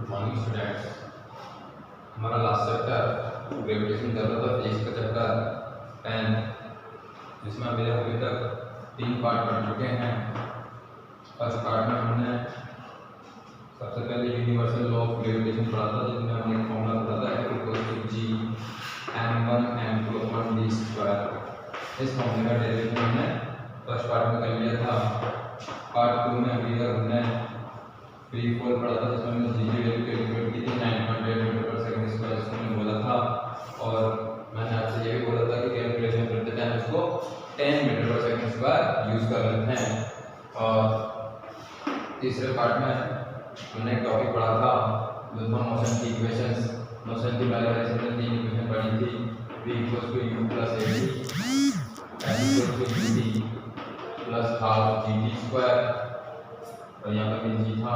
Good morning students. हमारा last chapter gravitation चल रहा था, फिजिक्स का चैप्टर 10, जिसमें अभी तक 3 पार्ट पढ़ चुके हैं। फर्स्ट पार्ट में हमने सबसे पहले यूनिवर्सल लॉ ऑफ ग्रेविटेशन पढ़ा था, जिसमें हमने फॉर्मूला पढ़ा था F=G m1m+1d²। इस फॉर्मूले का डेरिवेशन हमने फर्स्ट पार्ट में कर लिया था। पार्ट 2 में अभी तक हमने फ्री फॉल पढ़ा था, जिसमें हमने जी की वैल्यू कैलकुलेट की थी 9.8 मीटर पर सेकंड स्क्वायर, जिसको मैंने बोला था। और मैंने आपसे ये भी बोला था कि कैलकुलेशन करते टाइम उसको 10 मीटर पर सेकंड स्क्वायर यूज कर लेते हैं। और तीसरे पार्ट में हमने एक टॉपिक पढ़ा था जो था मोशन की इक्वेशंस। मोशन की पहले वाले हमने 3 इक्वेशन पढ़ी थी, v=u+at m=ut plus half gt² और यहाँ पर भी जी था।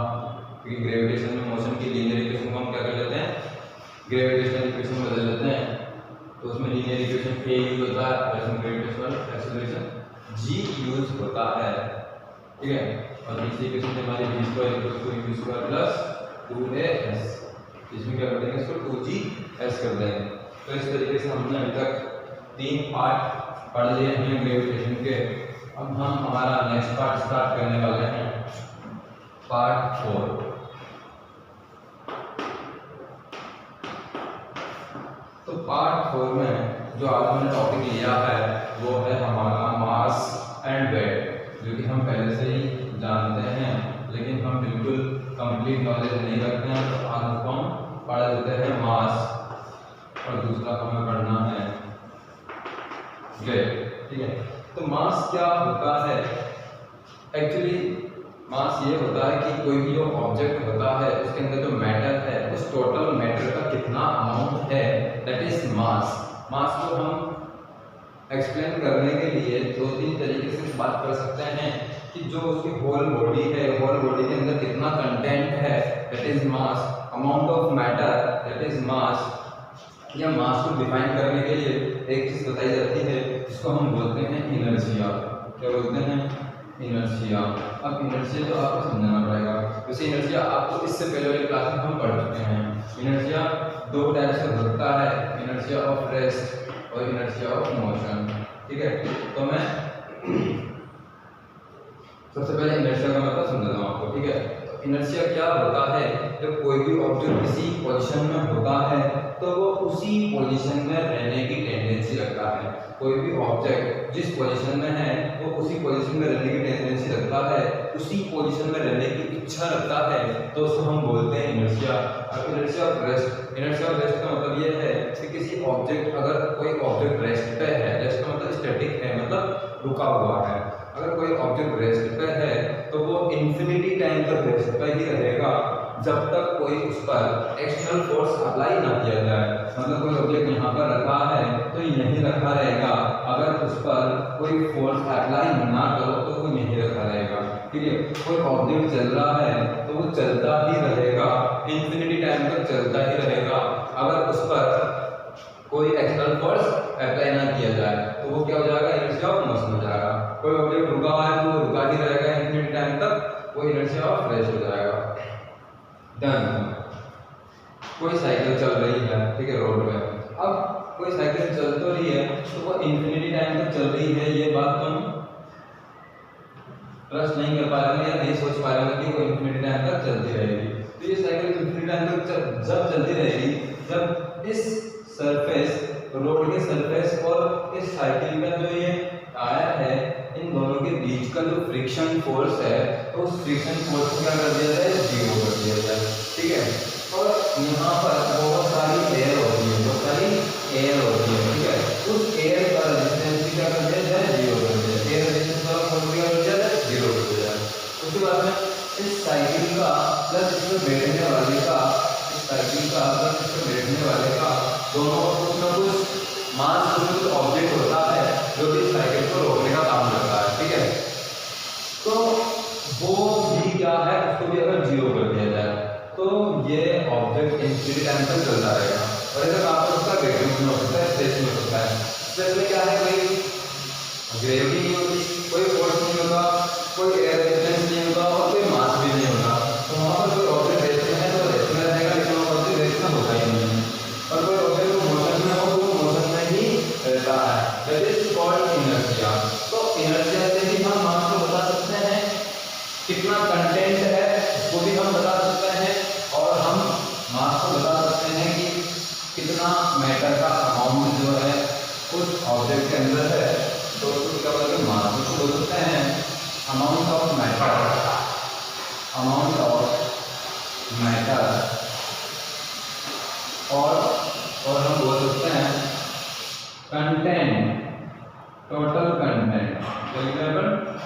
क्योंकि ग्रेविटेशन में मोशन की लीनियर इक्वेशन को हम क्या कर लेते हैं, ग्रेविटेशनल इक्वेशन में बदल लेते हैं। तो उसमें लीनियर इक्वेशन a यूज होता है और इसमें ग्रेविटेशनल एक्सेलरेशन g यूज होता है, ठीक है। और तीसरी इक्वेशन हमारी v² + 2as, इसमें क्या कर देंगे, इसको 2gs कर देंगे। तो इस तरीके से हमने अभी तक 3 पार्ट पढ़ लिए हैं ग्रेविटेशन के। अब हम हमारा नेक्स्ट पार्ट स्टार्ट करने वाले हैं, पार्ट 4। तो पार्ट 4 में जो आज हमने टॉपिक लिया है वो है हमारा मास एंड वेट, जो कि हम पहले से ही जानते हैं, लेकिन हम बिल्कुल कंप्लीट नॉलेज नहीं रखते हैं। तो आज उसको हम पढ़ लेते हैं मास, और दूसरा हमें पढ़ना है वेट, ठीक है। तो मास क्या होता है? एक्चुअली मास ये होता है कि कोई भी जो ऑब्जेक्ट होता है उसके अंदर जो मैटर है उस टोटल मैटर का कितना अमाउंट है, दैट इज मास। मास को हम एक्सप्लेन करने के लिए 2-3 तरीके से बात कर सकते हैं कि जो उसकी होल बॉडी है, होल बॉडी के अंदर कितना कंटेंट है, that is mass. Amount of matter, that is mass. या मास को डिफाइन करने के लिए एक चीज बताई जाती है जिसको हम बोलते हैं इनर्शिया। क्या बोलते हैं? इनर्शिया। अब इनर्शिया तो आपको समझना पड़ेगा। वैसे इनर्शिया आपको इससे पहले वाली क्लास में हम पढ़ चुके हैं। इनर्शिया 2 टाइप से होता है, इनर्शिया ऑफ रेस्ट और इनर्शिया ऑफ मोशन, ठीक है। तो मैं सबसे पहले इनर्शिया का मतलब समझाता हूँ आपको, ठीक है। तो इनर्शिया क्या होता है? जब कोई भी ऑब्जेक्ट किसी पोजीशन में होता है तो वो उसी पोजीशन में रहने की टेंडेंसी रखता है। कोई भी ऑब्जेक्ट जिस पोजीशन में है वो उसी पोजीशन में रहने की टेंडेंसी रखता है, उसी पोजीशन में रहने की इच्छा रखता है, तो उसको हम बोलते हैं इनर्शिया। अब inertia of rest, inertia of rest का मतलब ये है कि किसी ऑब्जेक्ट, अगर कोई ऑब्जेक्ट रेस्ट पे है, रेस्ट का मतलब स्टैटिक है, मतलब रुका हुआ है। अगर कोई ऑब्जेक्ट रेस्ट पे है तो वो इन्फिनिटी टाइम तक रेस्ट पे ही रहेगा जब तक कोई उस पर एक्सटर्नल फोर्स अप्लाई ना किया जाए। मतलब कोई ऑब्जेक्ट यहाँ पर रखा है तो यहीं रखा रहेगा, अगर उस पर कोई फोर्स अप्लाई ना करो तो वो यहीं रखा रहेगा, ठीक है। कोई ऑब्जेक्ट चल रहा है तो वो चलता ही रहेगा, इन्फिनिटी टाइम तक चलता ही रहेगा, अगर उस पर कोई एक्सटर्नल फोर्स अप्लाई ना किया जाए तो वो क्या हो जाएगा, इनर्शिया ऑफ मोशन हो जाएगा। कोई ऑब्जेक्ट रुका हुआ है तो वो रुका ही रहेगा इन्फिनिटी टाइम तक, वो इनर्शिया ऑफ रेस्ट हो जाएगा। डन। कोई साइकिल चल रही है, ठीक है, रोड पे। अब कोई साइकिल चल तो रही है तो वो इन्फिनिटी टाइम तक चल रही है, ये बात तुम ट्रस्ट नहीं कर पा रहे या नहीं सोच पा रहे कि वो इन्फिनिटी टाइम तक चलती रहेगी। तो ये साइकिल इन्फिनिटी टाइम तक जब चलती रहेगी जब इस सरफेस, रोड के सरफेस और इस साइकिल का जो ये टायर है, इन दोनों के बीच का जो फ्रिक्शन फोर्स है, तो उस फ्रिक्शन फोर्स को क्या कर दिया जाए, 0 कर दिया जाए, ठीक है। और यहाँ पर बहुत सारी एयर होती है, बहुत सारी एयर होती है, ठीक है। उस एयर का रेजिस्टेंस क्या कर दिया जाए, 0 कर दिया जाए। एयर रेजिस्टेंस का फोर्स क्या कर दिया जाए, 0 कर दिया जाए। उसके बाद में इस साइकिल का प्लस इसमें बैठने वाले का, इस साइकिल का प्लस इसमें बैठने वाले का, दोनों का कुछ ना कुछ मास, कुछ ऑब्जेक्ट होता है जो कि साइकिल को रोकने का काम करता है, ठीक है। तो वो भी क्या है, उसको भी अगर 0 कर दिया जाए तो ये ऑब्जेक्ट इन्फिनिटी टाइम तक चलता रहेगा। और ऐसा काम पर उसका ग्रेविटी में हो सकता है, स्पेस में हो सकता है। स्पेस में क्या है, कोई ग्रेविटी नहीं होती, कोई फोर्स नहीं होता, कोई एयर रेजिस्टेंस नहीं होता और कोई मास भी नहीं होता। तो वहाँ पर कोई ऑब्जेक्ट रहते हैं तो रहते दैट इज कॉल्ड इनर्शिया। तो इनर्शिया से भी हम मास को बता सकते हैं, कितना कंटेंट है उसको भी हम बता सकते हैं, और हम मास को बता सकते हैं कि कितना मैटर का अमाउंट जो है उस ऑब्जेक्ट के अंदर है, तो उसको क्या बोलते हैं, मास। उसको बोल सकते हैं amount of matter, amount of matter, और हम बोल सकते हैं content, total content.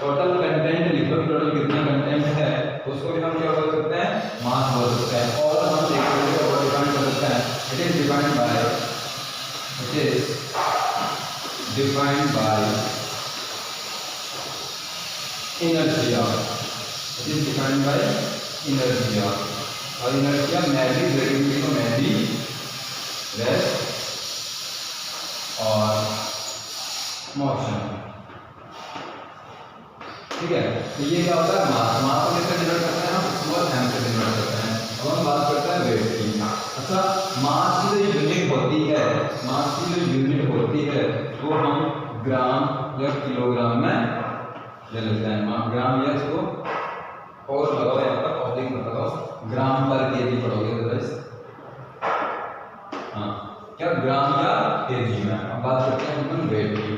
Total content लिखो, टोटल कितना कंटेंट है उसको भी हम क्या बोल सकते हैं, मास बोल सकते हैं। और हम डिफाइन कर सकते हैं, it is defined by inertia, it is defined by inertia. और इनर्शिया में भी ग्रेविटी को में भी रेस्ट और मोशन, ठीक है। तो ये क्या होता है, मास। मास को किससे डिनोट करते हैं हम, स्मॉल एम से डिनोट करते हैं। अब हम बात करते हैं वेट की। अच्छा, मास की जो यूनिट होती है, मास की जो यूनिट होती है वो हम ग्राम या किलोग्राम में ले लेते हैं। ग्राम या इसको और लगाओ यहाँ पर ऑब्लिक मत लगाओ, ग्राम पर केजी पढ़ोगे अदरवाइज। हाँ, क्या ग्राम या केजी में। अब बात करते हैं हम वेट की।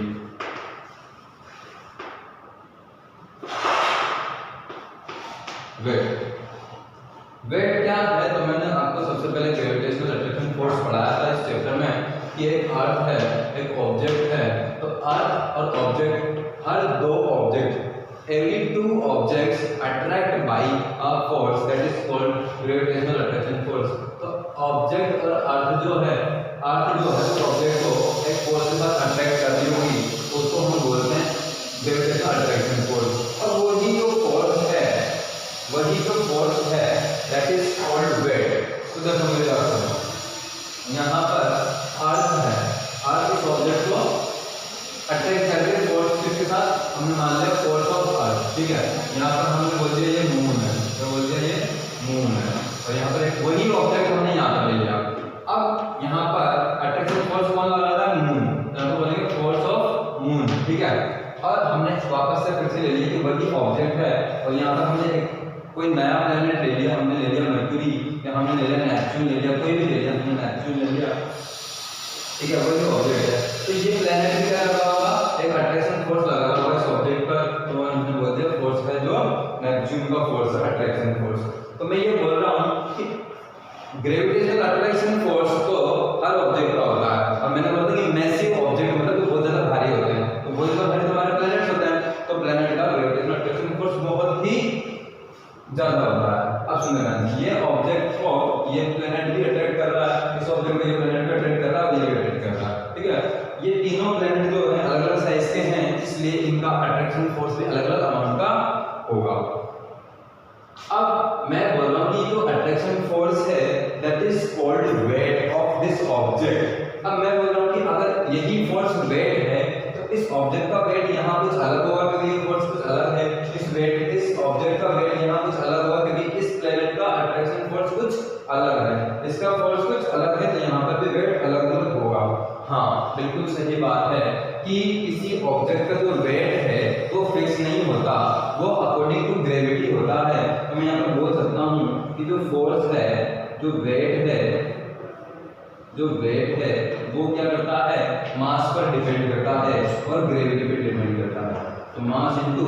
वेट क्या है, तो मैंने आपको सबसे पहले ग्रेविटेशनल अट्रैक्शन फोर्स पढ़ाया था इस चैप्टर में कि एक अर्थ है, एक ऑब्जेक्ट है, तो अर्थ और ऑब्जेक्ट, हर दो object, every two objects attract by a force that is called gravitational attraction force। तो ऑब्जेक्ट और अर्थ जो है, अर्थ जो है उस ऑब्जेक्ट को एक फोर्स के साथ अट्रैक्ट कर रही होगी, तो उसको हम बोलते हैं ग्रेविटेशनल अट्रैक्शन फोर्स। और वही जो फोर्स है दैट इज कॉल्ड वेट। तो देखो मेरे पास यहाँ पर अर्थ है, अर्थ इस ऑब्जेक्ट को अट्रैक्ट करके फोर्स किसके साथ, हमने मान लिया फोर्स ऑफ अर्थ, ठीक है। यहाँ पर हमने बोल दिया ये मून है, तो बोल दिया ये मून है, और यहाँ पर एक वही ऑब्जेक्ट हमने यहाँ पर ले लिया। अब यहाँ पर अट्रैक्शन फोर्स कौन लगा रहा है, मून, तो बोलेंगे फोर्स ऑफ मून, ठीक है। और हमने वापस से फिर से ले लिया कि वही ऑब्जेक्ट है, और यहाँ पर हमने एक कोई नया प्लेनेट ले लिया, हमने ले लिया मर्क्यूरी, या हमने ले लिया नेपच्यून ले लिया, कोई भी ले लिया, हमने नेपच्यून ले लिया, ठीक है, वही ऑब्जेक्ट है। तो ये प्लेनेट भी क्या लगा होगा, एक अट्रैक्शन फोर्स लगा होगा इस ऑब्जेक्ट पर, तो हमने बोल दिया फोर्स है जो नेपच्यून का फोर्स है, अट्रैक्शन फोर्स। तो मैं ये बोल रहा हूँ कि ग्रेविटेशनल अट्रैक्शन फोर्स तो हर ऑब्जेक्ट का होता है। और मैंने बोला कि मैसिव ऑब्जेक्ट मतलब बहुत ज्यादा भारी होते हैं, तो बहुत ज्यादा भारी हमारे प्लैनेट्स होते हैं, तो प्लैनेट का ग्रेविटेशनल अट्रैक्शन फोर्स बहुत ही ज्यादा होता है। अब सुनना, ये ऑब्जेक्ट को ये प्लैनेट भी अट्रैक्ट कर रहा है, इस ऑब्जेक्ट को ये प्लैनेट भी अट्रैक्ट कर रहा है, और ये भी अट्रैक्ट कर रहा है, ठीक है। ये तीनों प्लैनेट जो है अलग अलग साइज के हैं, इसलिए इनका अट्रैक्शन फोर्स भी अलग अलग अमाउंट का होगा। अब मैं बोल रहा हूँ कि जो अट्रैक्शन फोर्स है that is called weight of this object. अब मैं बोल रहा हूँ कि अगर यही फोर्स वेट है तो इस ऑब्जेक्ट का वेट यहाँ कुछ अलग होगा क्योंकि ये फोर्स कुछ अलग है, इस ऑब्जेक्ट का वेट यहाँ कुछ अलग होगा क्योंकि इस प्लैनेट का अट्रैक्शन फोर्स कुछ अलग है, इसका फोर्स कुछ अलग है, तो यहाँ पर भी वेट अलग अलग होगा। हाँ, बिल्कुल सही बात है कि किसी ऑब्जेक्ट का जो वेट है वो फिक्स नहीं होता, वो अकॉर्डिंग टू ग्रेविटी होता है। तो मैं यहाँ पर बोल सकता हूँ कि जो फोर्स है, जो वेट है वो क्या करता है, मास पर डिपेंड करता है और ग्रेविटी पर डिपेंड करता है। तो मास इनटू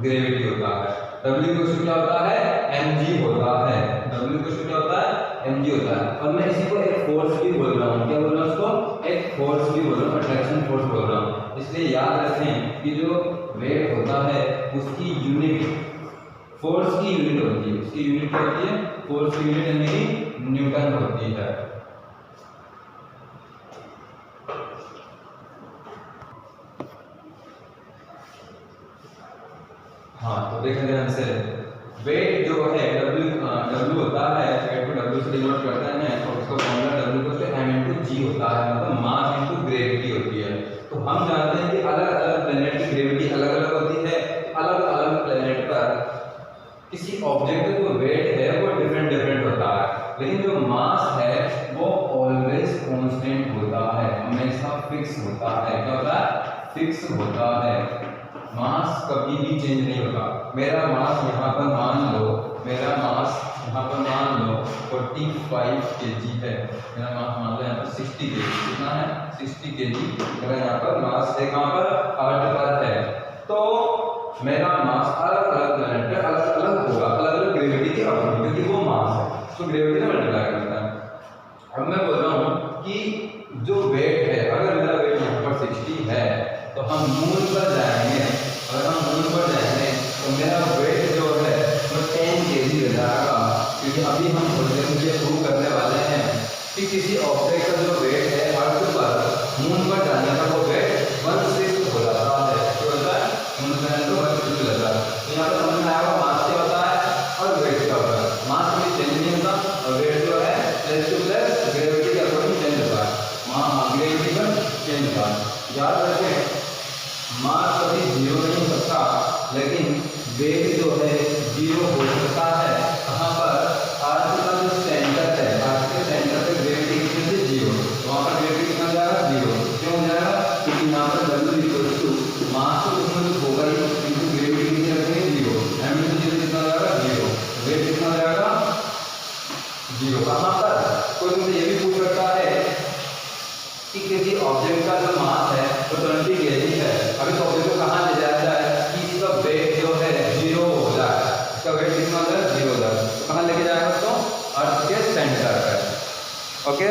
ग्रेविटी होता है। W इक्वल क्या होता है, mg होता है। W इक्वल क्या होता है, mg होता है। और मैं इसी को एक फोर्स भी बोल रहा हूँ, क्या बोल रहा हूँ उसको, एक फोर्स भी बोल रहा हूँ, अट्रैक्शन फोर्स बोल रहा हूँ। इसलिए याद रखें कि जो वेट होता है उसकी यूनिट फोर्स की यूनिट होती है, उसकी यूनिट क्या होती है, फोर्स की यूनिट यानी न्यूटन होती है। हाँ, तो देखें ध्यान से, वेट जो है W होता है, वेट को W से डिनोट करते हैं और उसका फॉर्मूला W को m/g होता है, मतलब मास इनटू ग्रेविटी होती है। तो हम जानते हैं कि अलग अलग प्लैनेट की ग्रेविटी अलग अलग होती है, अलग अलग प्लैनेट पर किसी ऑब्जेक्ट का जो वेट है वो डिफरेंट होता है, लेकिन जो मास है वो ऑलवेज कांस्टेंट होता है, हमेशा फिक्स होता है। क्या होता फिक्स होता है, मास कभी भी चेंज नहीं होता। मेरा मास यहाँ पर मान लो, मेरा मास यहाँ पर मान लो 45 kg है, मेरा मास मान लो यहाँ पर 60 kg, कितना है 60 kg मेरा यहाँ पर मास है, कहाँ पर अर्थ पर है। तो मेरा मास अलग अलग प्लैनेट पे अलग अलग होगा, अलग अलग ग्रेविटी के अकॉर्डिंग, क्योंकि वो मास है तो ग्रेविटी से मल्टीप्लाई करता है। अब मैं बोल रहा हूँ कि जो वेट है, अगर मेरा वेट यहाँ पर 60 है तो हम मून पर जाएंगे, अगर हम मून पर जाएंगे तो मेरा वेट जो है वो 10 kg हो जाएगा, क्योंकि अभी हम मुझे प्रूव करने वाले हैं कि किसी ऑब्जेक्ट का जो वेट है अर्थ पर मून पर जाने का वो वेट 1/6 हो जाता है, तो होता है मून पर जाने तो 1/6 हो जाता है। तो यहाँ पर समझ में आएगा मास क्या होता है और वेट क्या होता है। मास कभी चेंज नहीं होता और वेट जो है प्लस टू प्लस ग्रेविटी के अकॉर्डिंग चेंज होता है, ग्रेविटी पर चेंज होता है। याद रखें मास कभी जीरो नहीं हो सकता, लेकिन वेट जो है जीरो हो सकता है। कहाँ पर अर्थ का जो सेंटर है, अर्थ के सेंटर पे ग्रेविटी कितनी थी जीरो, तो वहाँ पर ग्रेविटी कितना जाएगा जीरो, क्यों हो जाएगा क्योंकि यहाँ पर W इक्वल टू मास तो उसमें कुछ होगा ही, किंतु ग्रेविटी कितनी रखेंगे जीरो, m इंटू जीरो कितना जाएगा जीरो, वेट कितना जाएगा जीरो। कहाँ पर कोई मुझे ये भी पूछ सकता है कि किसी ऑब्जेक्ट का जो मास है वो 20 kg है, अभी तो ऑब्जेक्ट को कहाँ ले जाया जाए कि इसका वेट जो है जीरो हो जाए, इसका वेट कितना हो जाए जीरो हो जाए, तो कहाँ लेके जाएगा तो अर्थ के सेंटर पर। ओके।